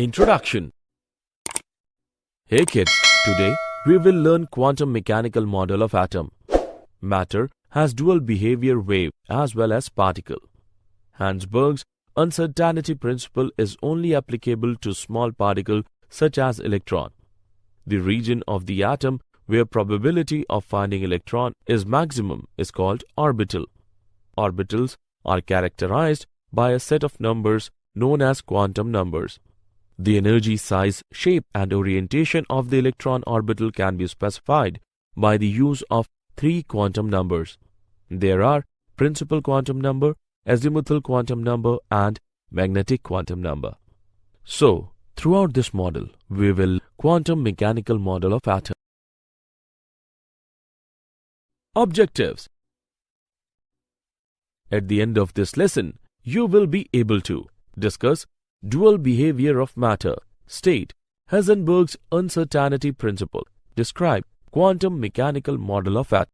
Introduction. Hey kids, today we will learn quantum mechanical model of atom. Matter has dual behavior wave as well as particle. Heisenberg's uncertainty principle is only applicable to small particle such as electron. The region of the atom where probability of finding electron is maximum is called orbital. Orbitals are characterized by a set of numbers known as quantum numbers. The energy, size, shape and orientation of the electron orbital can be specified by the use of three quantum numbers. There are principal quantum number, azimuthal quantum number and magnetic quantum number. So, throughout this model, we will quantum mechanical model of atom. Objectives. At the end of this lesson, you will be able to discuss dual behavior of matter, state Heisenberg's uncertainty principle, describe quantum mechanical model of atom.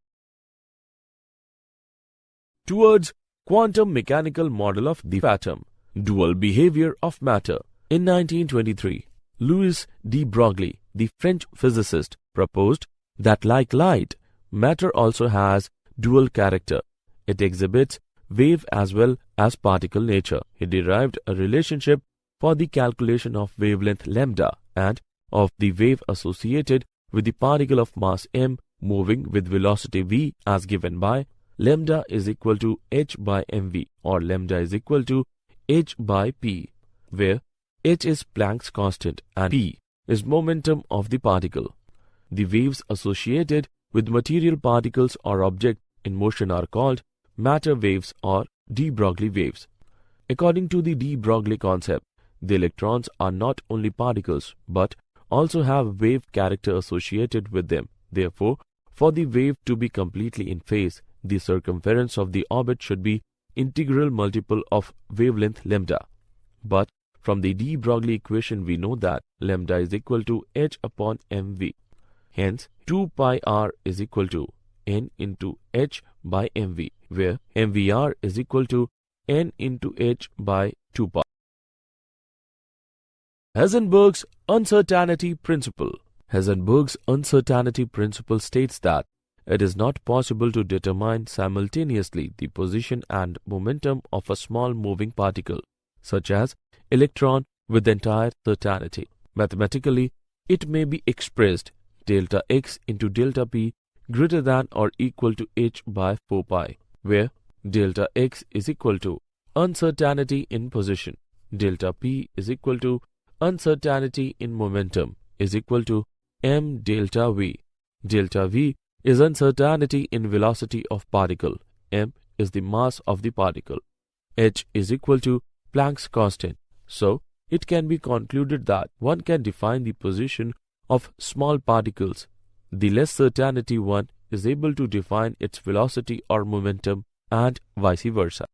Towards quantum mechanical model of the atom, dual behavior of matter. In 1923, Louis de Broglie, the French physicist, proposed that like light, matter also has dual character. It exhibits wave as well as particle nature. He derived a relationship for the calculation of wavelength lambda and of the wave associated with the particle of mass m moving with velocity v as given by lambda is equal to h by mv or lambda is equal to h by p, where h is Planck's constant and p is momentum of the particle. The waves associated with material particles or objects in motion are called matter waves or de Broglie waves. According to the de Broglie concept, the electrons are not only particles but also have wave character associated with them. Therefore, for the wave to be completely in phase, the circumference of the orbit should be integral multiple of wavelength lambda. But from the de Broglie equation we know that lambda is equal to h upon mv. Hence, 2 pi r is equal to n into h by mv, where mvr is equal to n into h by 2 pi. Heisenberg's uncertainty principle. Heisenberg's uncertainty principle states that it is not possible to determine simultaneously the position and momentum of a small moving particle, such as electron, with entire certainty. Mathematically, it may be expressed delta x into delta p greater than or equal to h by 4 pi, where delta x is equal to uncertainty in position, delta p is equal to uncertainty in momentum is equal to m delta v. Delta v is uncertainty in velocity of particle, m is the mass of the particle, h is equal to Planck's constant. So, it can be concluded that one can define the position of small particles. The less certainty one is able to define its velocity or momentum and vice versa.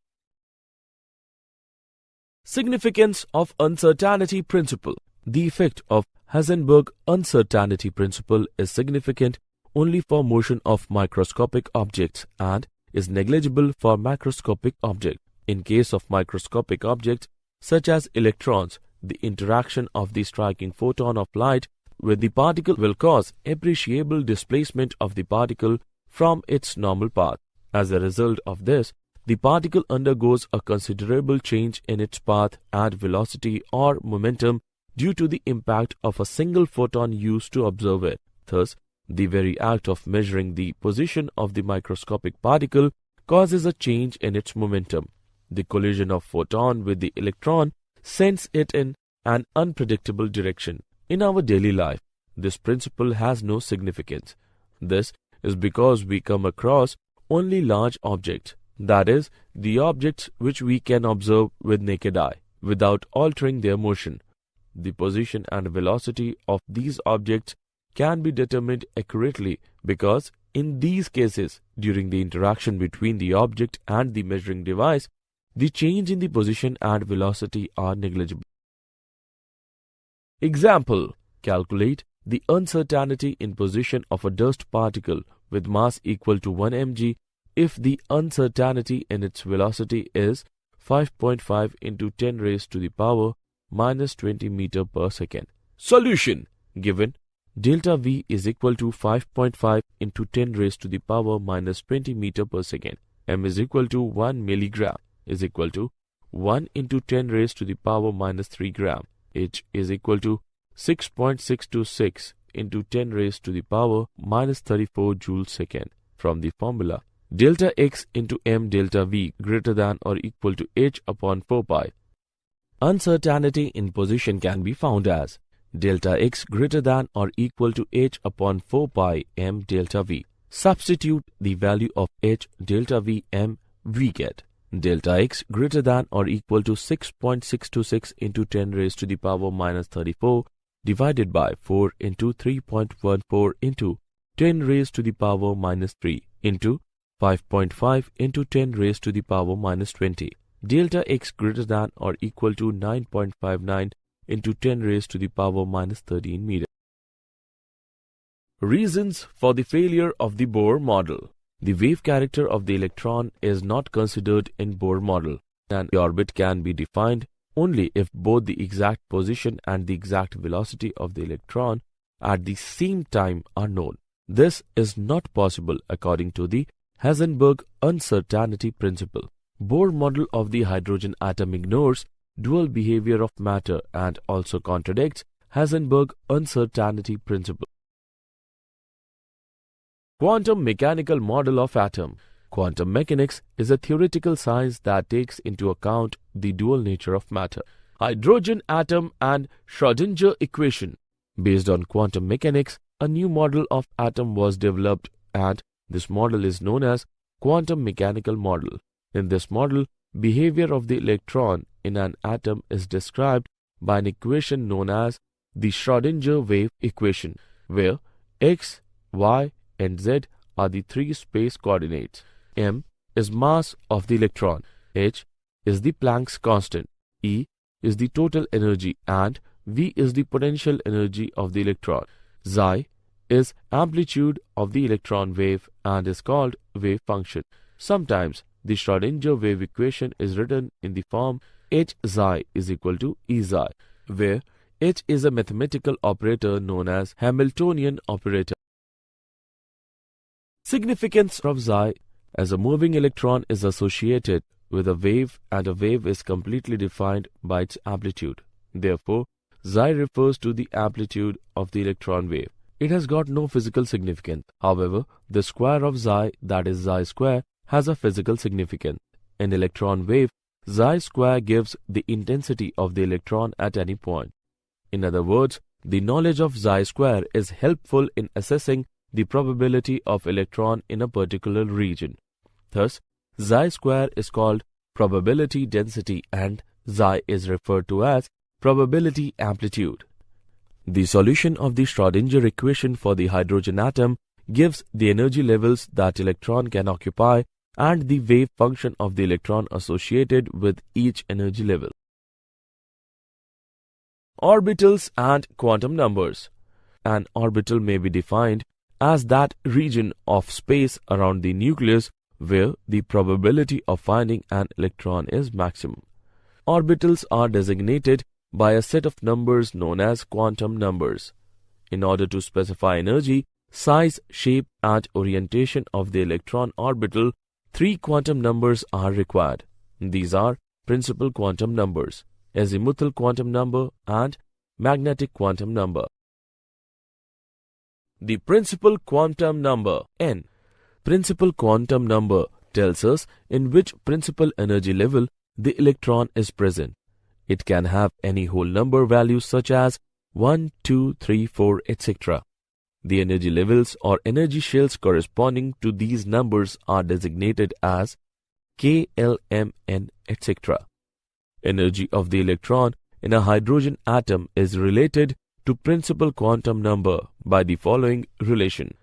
Significance of uncertainty principle. The effect of Heisenberg uncertainty principle is significant only for motion of microscopic objects and is negligible for macroscopic objects. In case of microscopic objects such as electrons, the interaction of the striking photon of light with the particle will cause appreciable displacement of the particle from its normal path. As a result of this, the particle undergoes a considerable change in its path and velocity or momentum due to the impact of a single photon used to observe it. Thus, the very act of measuring the position of the microscopic particle causes a change in its momentum. The collision of photon with the electron sends it in an unpredictable direction. In our daily life, this principle has no significance. This is because we come across only large objects, that is, the objects which we can observe with naked eye, without altering their motion. The position and velocity of these objects can be determined accurately because in these cases, during the interaction between the object and the measuring device, the change in the position and velocity are negligible. Example: calculate the uncertainty in position of a dust particle with mass equal to 1 mg if the uncertainty in its velocity is 5.5 into 10 raised to the power minus 20 meter per second. Solution. Given delta V is equal to 5.5 into 10 raised to the power minus 20 meter per second. M is equal to 1 milligram is equal to 1 into 10 raised to the power minus 3 gram. H is equal to 6.626 into 10 raised to the power minus 34 joule second. From the formula, delta X into M delta V greater than or equal to H upon 4 pi. Uncertainty in position can be found as delta X greater than or equal to H upon 4 pi M delta V. Substitute the value of H delta V M. We get delta X greater than or equal to 6.626 into 10 raised to the power minus 34 divided by 4 into 3.14 into 10 raised to the power minus 3 into 5.5 into 10 raised to the power minus 20. Delta X greater than or equal to 9.59 into 10 raised to the power minus 13 meter. Reasons for the failure of the Bohr model. The wave character of the electron is not considered in Bohr model, and the orbit can be defined only if both the exact position and the exact velocity of the electron at the same time are known. This is not possible according to the Heisenberg uncertainty principle. Bohr model of the hydrogen atom ignores dual behavior of matter and also contradicts Heisenberg uncertainty principle. Quantum mechanical model of atom. Quantum mechanics is a theoretical science that takes into account the dual nature of matter, hydrogen atom and Schrödinger equation. Based on quantum mechanics, a new model of atom was developed, and this model is known as quantum mechanical model. In this model, behavior of the electron in an atom is described by an equation known as the Schrödinger wave equation, where x, y, and z are the three space coordinates. M is mass of the electron, h is the Planck's constant, E is the total energy, and V is the potential energy of the electron. Xi is amplitude of the electron wave and is called wave function. Sometimes the Schrödinger wave equation is written in the form h xi is equal to E xi, where h is a mathematical operator known as Hamiltonian operator. Significance of Xi. As a moving electron is associated with a wave, and a wave is completely defined by its amplitude. Therefore, Xi refers to the amplitude of the electron wave. It has got no physical significance. However, the square of Xi, that is Xi square, has a physical significance. In electron wave, Xi square gives the intensity of the electron at any point. In other words, the knowledge of Xi square is helpful in assessing the probability of electron in a particular region. Thus, Xi square is called probability density and Xi is referred to as probability amplitude. The solution of the Schrödinger equation for the hydrogen atom gives the energy levels that electron can occupy and the wave function of the electron associated with each energy level. Orbitals and quantum numbers. An orbital may be defined as that region of space around the nucleus where the probability of finding an electron is maximum. Orbitals are designated by a set of numbers known as quantum numbers. In order to specify energy, size, shape, and orientation of the electron orbital, 3 quantum numbers are required. These are principal quantum numbers, azimuthal quantum number, and magnetic quantum number. The principal quantum number, n. Principal quantum number tells us in which principal energy level the electron is present. It can have any whole number values such as 1, 2, 3, 4, etc. The energy levels or energy shells corresponding to these numbers are designated as K, L, M, N, etc. Energy of the electron in a hydrogen atom is related to principal quantum number by the following relation.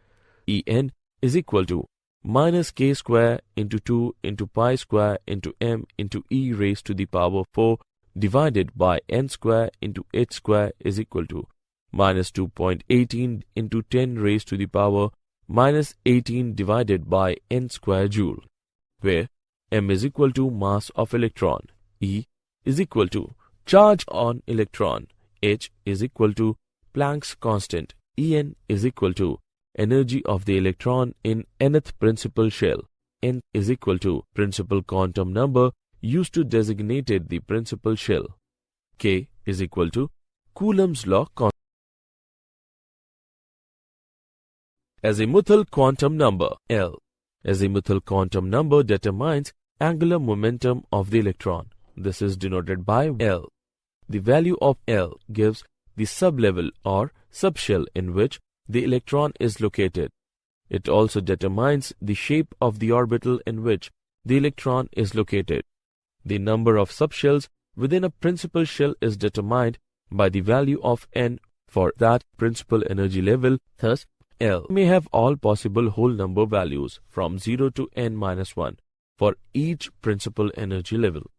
En is equal to minus k square into 2 into pi square into m into e raised to the power 4 divided by n square into h square is equal to minus 2.18 into 10 raised to the power minus 18 divided by n square joule, where m is equal to mass of electron, e is equal to Charge on electron H is equal to Planck's constant. En is equal to energy of the electron in nth principal shell. N is equal to principal quantum number used to designate the principal shell. K is equal to Coulomb's law constant. Azimuthal quantum number L. Azimuthal quantum number determines angular momentum of the electron. This is denoted by L. The value of L gives the sublevel or subshell in which the electron is located. It also determines the shape of the orbital in which the electron is located. The number of subshells within a principal shell is determined by the value of n for that principal energy level. Thus, L may have all possible whole number values from 0 to n-1 for each principal energy level.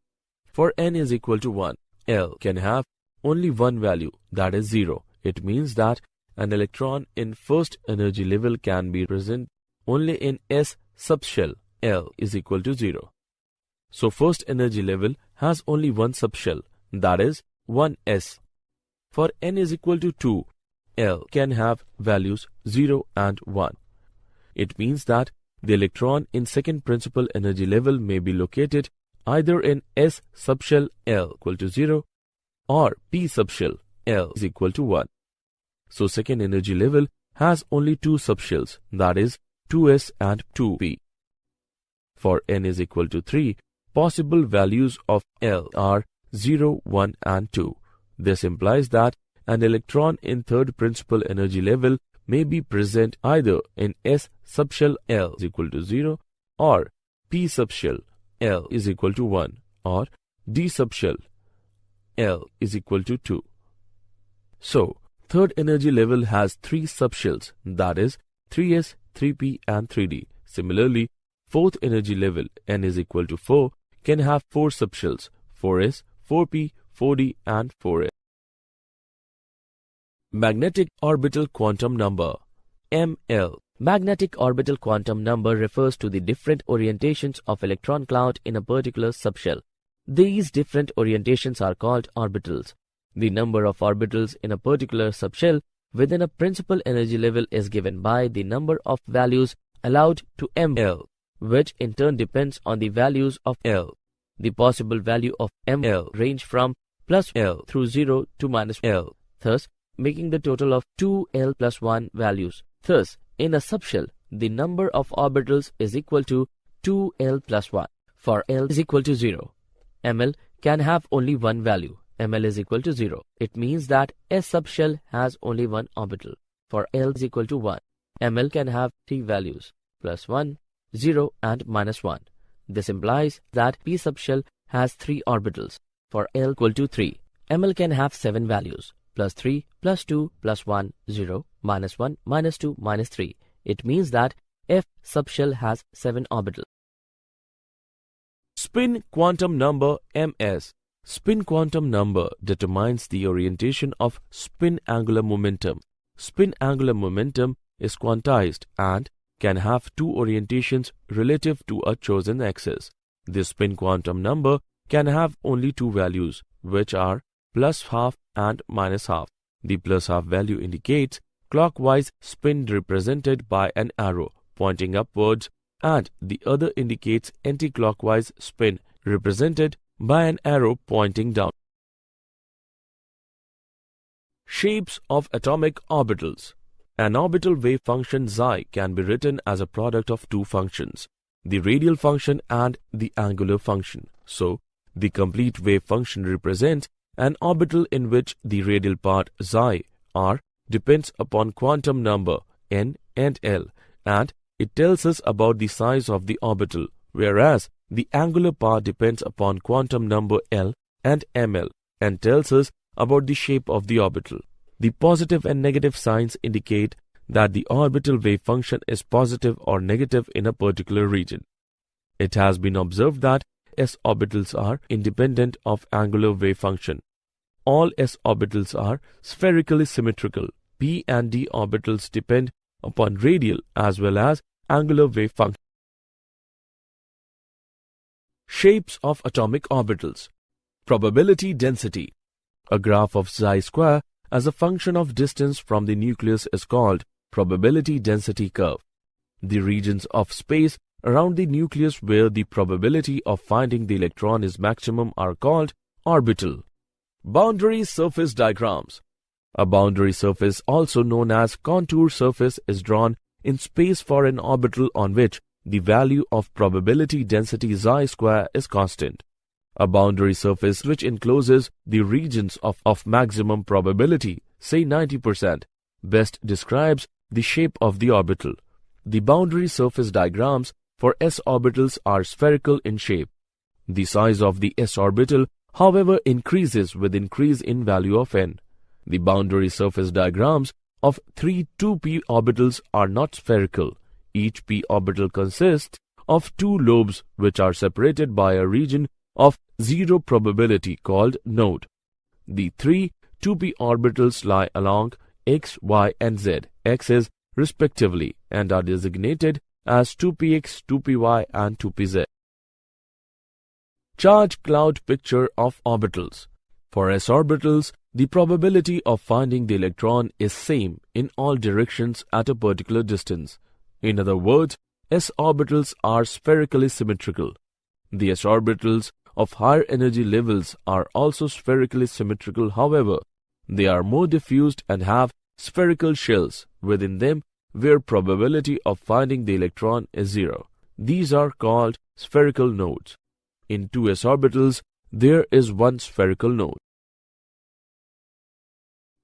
For n is equal to 1, L can have only one value, that is 0. It means that an electron in first energy level can be present only in S subshell. L is equal to 0. So first energy level has only one subshell, that is 1s. For n is equal to 2, L can have values 0 and 1. It means that the electron in second principal energy level may be located either in S subshell L equal to 0 or P subshell L is equal to 1. So second energy level has only two subshells, that is 2s and 2p. For n is equal to 3, possible values of L are 0, 1 and 2. This implies that an electron in third principal energy level may be present either in S subshell L is equal to 0 or P subshell L is equal to 1 or D subshell L is equal to 2. So, third energy level has three subshells, that is 3s, 3p and 3d. Similarly, fourth energy level n is equal to 4 can have four subshells, 4s, 4p, 4d and 4s. Magnetic orbital quantum number ML. Magnetic orbital quantum number refers to the different orientations of electron cloud in a particular subshell. These different orientations are called orbitals. The number of orbitals in a particular subshell within a principal energy level is given by the number of values allowed to ML, which in turn depends on the values of L. The possible value of ML range from plus L through 0 to minus L, thus making the total of 2L plus 1 values. Thus, in a subshell, the number of orbitals is equal to 2L plus 1. For L is equal to 0, ML can have only one value. ML is equal to 0. It means that S subshell has only one orbital. For L is equal to 1, ML can have three values, plus 1, 0 and minus 1. This implies that P subshell has three orbitals. For L equal to 3, ML can have 7 values, plus 3, plus 2, plus 1, 0, minus 1, minus 2, minus 3. It means that F subshell has 7 orbitals. Spin quantum number Ms. Spin quantum number determines the orientation of spin angular momentum. Spin angular momentum is quantized and can have two orientations relative to a chosen axis. This spin quantum number can have only two values, which are plus half and minus half. The plus half value indicates clockwise spin represented by an arrow pointing upwards, and the other indicates anti-clockwise spin represented by an arrow pointing down. Shapes of atomic orbitals. An orbital wave function psi can be written as a product of two functions, the radial function and the angular function. So, the complete wave function represents an orbital in which the radial part psi r depends upon quantum number n and l, and it tells us about the size of the orbital, whereas the angular part depends upon quantum number L and ml and tells us about the shape of the orbital. The positive and negative signs indicate that the orbital wave function is positive or negative in a particular region. It has been observed that s orbitals are independent of angular wave function. All s orbitals are spherically symmetrical. P and d orbitals depend upon radial as well as angular wave function. Shapes of atomic orbitals. Probability density. A graph of psi square as a function of distance from the nucleus is called probability density curve. The regions of space around the nucleus where the probability of finding the electron is maximum are called orbital. Boundary surface diagrams. A boundary surface, also known as contour surface, is drawn in space for an orbital on which the value of probability density psi square is constant. A boundary surface which encloses the regions of maximum probability, say 90%, best describes the shape of the orbital. The boundary surface diagrams for s orbitals are spherical in shape. The size of the s orbital, however, increases with increase in value of n. The boundary surface diagrams of 3 2p orbitals are not spherical. Each p orbital consists of 2 lobes which are separated by a region of zero probability called node. The 3 2p orbitals lie along x, y and z axes respectively and are designated as 2px, 2py and 2pz. Charge cloud picture of orbitals. For s orbitals, the probability of finding the electron is same in all directions at a particular distance. In other words, s orbitals are spherically symmetrical. The s orbitals of higher energy levels are also spherically symmetrical, however, they are more diffused and have spherical shells within them where probability of finding the electron is zero. These are called spherical nodes. In 2s orbitals, there is one spherical node.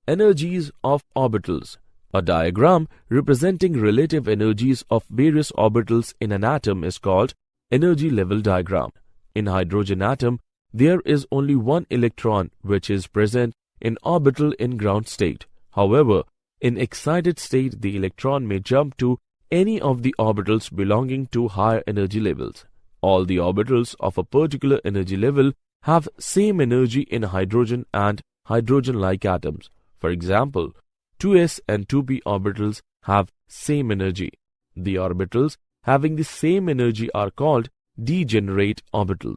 Energies of orbitals. A diagram representing relative energies of various orbitals in an atom is called energy level diagram. In hydrogen atom, there is only one electron which is present in orbital in ground state. However, in excited state, the electron may jump to any of the orbitals belonging to higher energy levels. All the orbitals of a particular energy level have same energy in hydrogen and hydrogen-like atoms. For example, 2s and 2p orbitals have same energy. The orbitals having the same energy are called degenerate orbitals.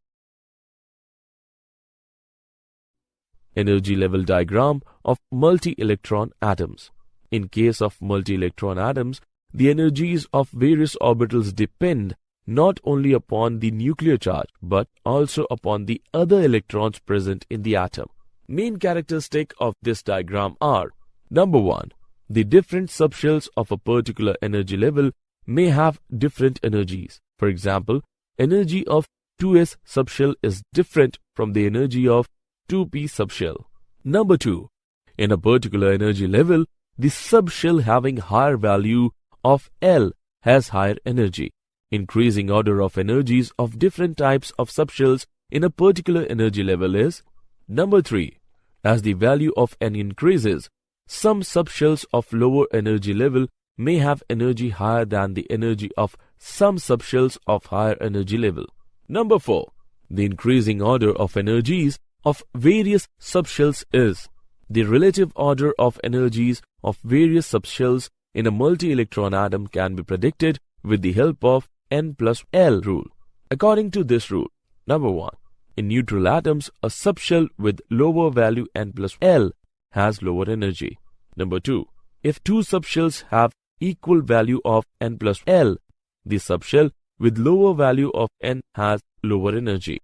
Energy level diagram of multi-electron atoms. In case of multi-electron atoms, the energies of various orbitals depend not only upon the nuclear charge but also upon the other electrons present in the atom. Main characteristics of this diagram are: number 1. The different subshells of a particular energy level may have different energies. For example, energy of 2s subshell is different from the energy of 2p subshell. Number 2. In a particular energy level, the subshell having higher value of L has higher energy. Increasing order of energies of different types of subshells in a particular energy level is: number 3. As the value of N increases, some subshells of lower energy level may have energy higher than the energy of some subshells of higher energy level. Number 4. The increasing order of energies of various subshells is: the relative order of energies of various subshells in a multi-electron atom can be predicted with the help of N plus L rule. According to this rule, number 1. In neutral atoms, a subshell with lower value N plus L has lower energy. Number 2. If two subshells have equal value of N plus L, the subshell with lower value of N has lower energy.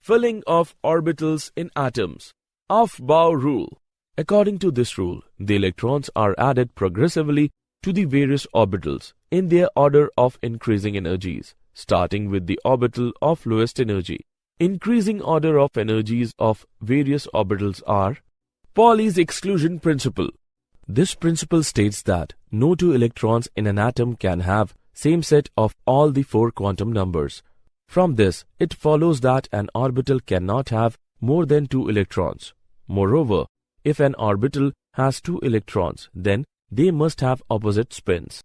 Filling of orbitals in atoms. Aufbau rule. According to this rule, the electrons are added progressively to the various orbitals in their order of increasing energies, starting with the orbital of lowest energy. Increasing order of energies of various orbitals are: Pauli's exclusion principle. This principle states that no two electrons in an atom can have same set of all the 4 quantum numbers. From this, it follows that an orbital cannot have more than 2 electrons. Moreover, if an orbital has 2 electrons, then they must have opposite spins.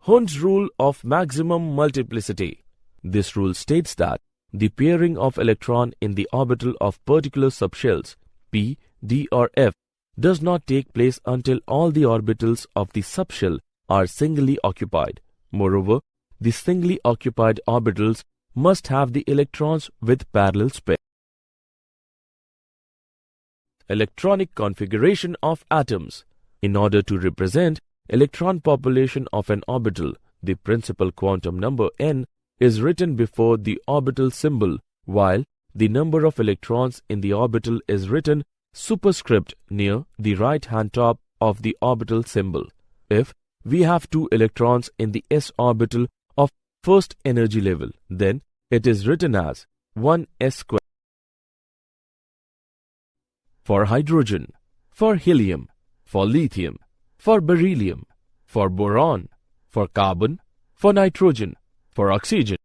Hund's rule of maximum multiplicity. This rule states that the pairing of electron in the orbital of particular subshells p, d or f does not take place until all the orbitals of the subshell are singly occupied. Moreover, the singly occupied orbitals must have the electrons with parallel spin. Electronic configuration of atoms. In order to represent electron population of an orbital, the principal quantum number n is written before the orbital symbol, while the number of electrons in the orbital is written superscript near the right-hand top of the orbital symbol. If we have 2 electrons in the s orbital of first energy level, then it is written as 1s squared. For hydrogen, for helium, for lithium, for beryllium, for boron, for carbon, for nitrogen, for oxygen.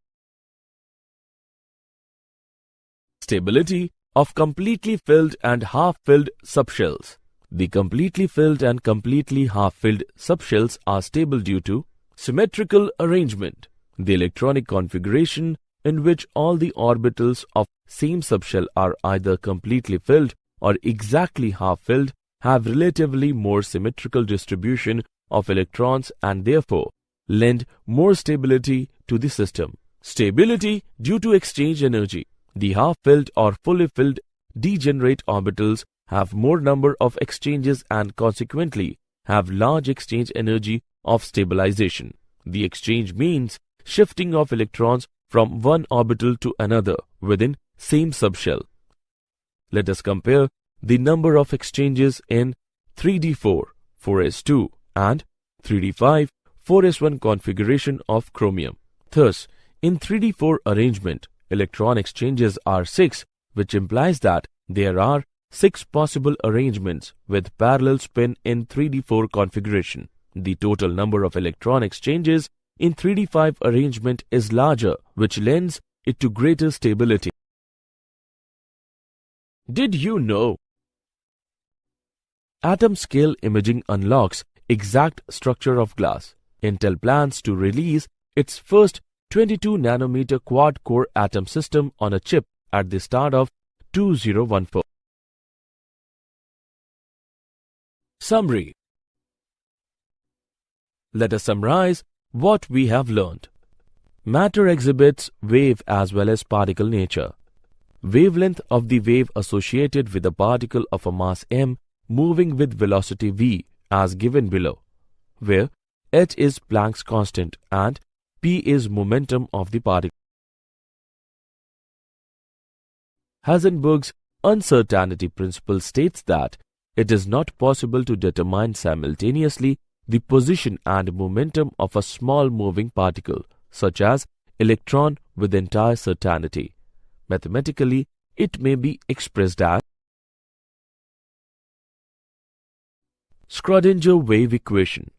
Stability of completely filled and half-filled subshells. The completely filled and completely half-filled subshells are stable due to symmetrical arrangement. The electronic configuration in which all the orbitals of same subshell are either completely filled or exactly half-filled have relatively more symmetrical distribution of electrons and therefore lend more stability to the system. Stability due to exchange energy. The half-filled or fully filled degenerate orbitals have more number of exchanges and consequently have large exchange energy of stabilization. The exchange means shifting of electrons from one orbital to another within same subshell. Let us compare the number of exchanges in 3d4, 4s2 and 3d5, 4s1 configuration of chromium. Thus, in 3d4 arrangement, electron exchanges are 6, which implies that there are 6 possible arrangements with parallel spin in 3d4 configuration. The total number of electron exchanges in 3d5 arrangement is larger, which lends it to greater stability. Did you know? Atom scale imaging unlocks exact structure of glass. Intel plans to release its first 22 nanometer quad-core atom system on a chip at the start of 2014. Summary. Let us summarize what we have learned. Matter exhibits wave as well as particle nature. Wavelength of the wave associated with a particle of a mass m moving with velocity v as given below, where h is Planck's constant and p is momentum of the particle. Heisenberg's uncertainty principle states that it is not possible to determine simultaneously the position and momentum of a small moving particle, such as electron, with entire certainty. Mathematically, it may be expressed as Schrödinger wave equation,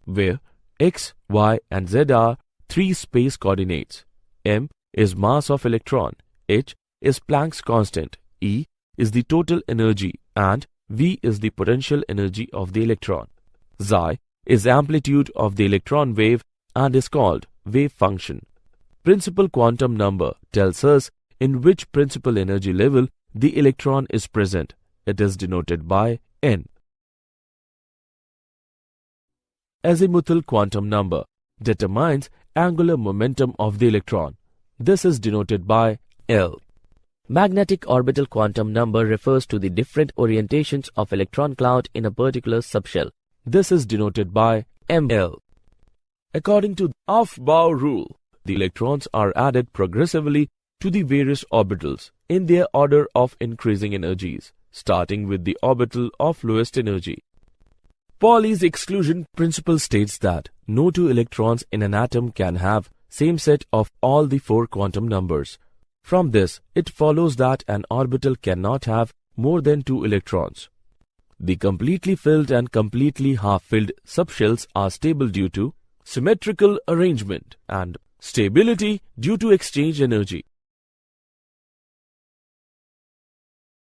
where x, y and z are 3 space coordinates. M is mass of electron, h is Planck's constant, E is the total energy and V is the potential energy of the electron. Xi is amplitude of the electron wave and is called wave function. Principal quantum number tells us in which principal energy level the electron is present. It is denoted by n. Azimuthal quantum number determines angular momentum of the electron. This is denoted by L. Magnetic orbital quantum number refers to the different orientations of electron cloud in a particular subshell. This is denoted by ML. According to Aufbau rule, the electrons are added progressively to the various orbitals in their order of increasing energies, starting with the orbital of lowest energy. Pauli's exclusion principle states that no 2 electrons in an atom can have same set of all the 4 quantum numbers. From this, it follows that an orbital cannot have more than 2 electrons. The completely filled and completely half-filled subshells are stable due to symmetrical arrangement and stability due to exchange energy.